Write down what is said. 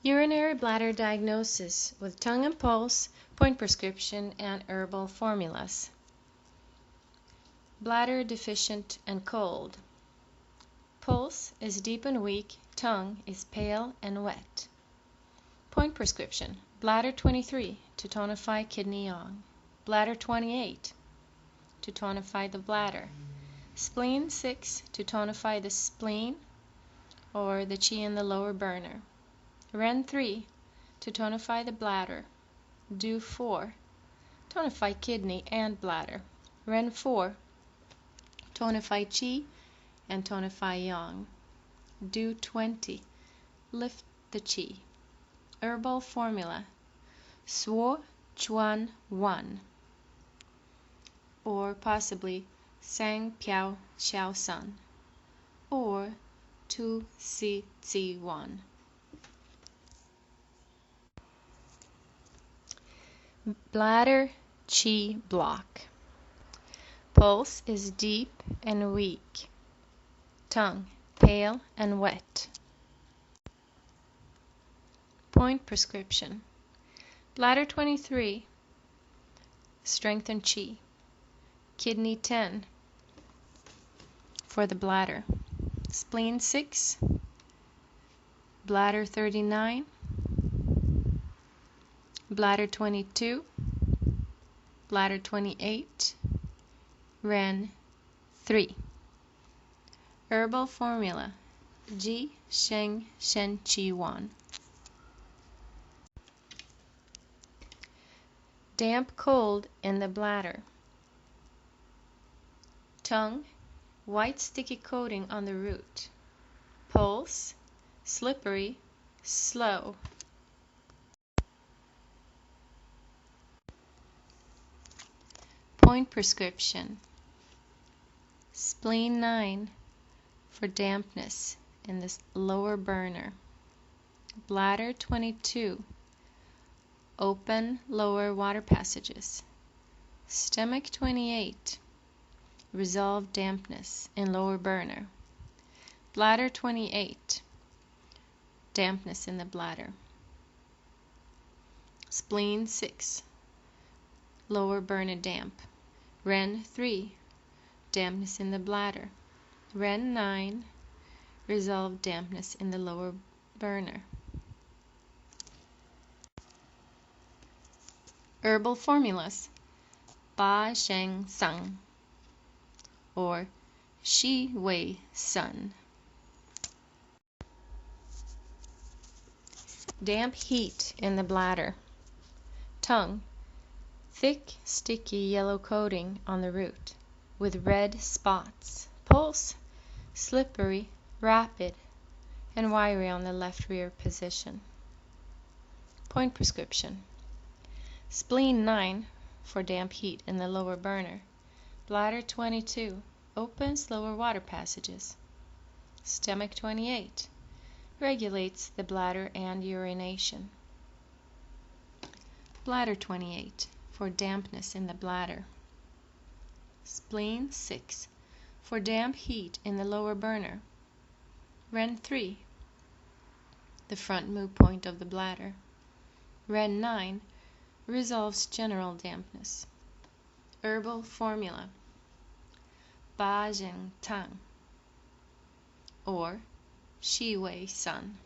Urinary bladder diagnosis with tongue and pulse, point prescription, and herbal formulas. Bladder deficient and cold. Pulse is deep and weak, tongue is pale and wet. Point prescription: bladder 23 to tonify kidney yang, bladder 28 to tonify the bladder, spleen 6 to tonify the spleen or the chi in the lower burner, Ren 3 to tonify the bladder, Du 4 tonify kidney and bladder, Ren 4 tonify chi and tonify yang, Du 20 lift the chi. Herbal formula: Suo Chuan 1 or possibly Sang Piao Xiao Sun or Tu Si Tzi 1. Bladder chi block. Pulse is deep and weak, tongue pale and wet. Point prescription: bladder 23 strengthen chi, kidney 10 for the bladder, spleen 6, bladder 39, bladder 22, bladder 28, Ren 3. Herbal formula: Ji Sheng Shen Qi Wan. Damp cold in the bladder. Tongue white sticky coating on the root. Pulse slippery, slow. Point prescription: spleen 9 for dampness in the lower burner, bladder 22 open lower water passages, stomach 28 resolve dampness in lower burner, bladder 28 dampness in the bladder, spleen 6 lower burner damp, Ren 3 dampness in the bladder, Ren 9 resolve dampness in the lower burner. Herbal formulas: Ba Sheng Sang or Shi Wei Sun. Damp heat in the bladder. Tongue thick, sticky yellow coating on the root with red spots. Pulse slippery, rapid, and wiry on the left rear position. Point prescription: spleen 9 for damp heat in the lower burner, bladder 22 opens lower water passages, stomach 28 regulates the bladder and urination, bladder 28 for dampness in the bladder, spleen 6 for damp heat in the lower burner, Ren 3 the front moo point of the bladder, Ren 9 resolves general dampness. Herbal formula: Ba Zheng Tang or Shi Wei Sun.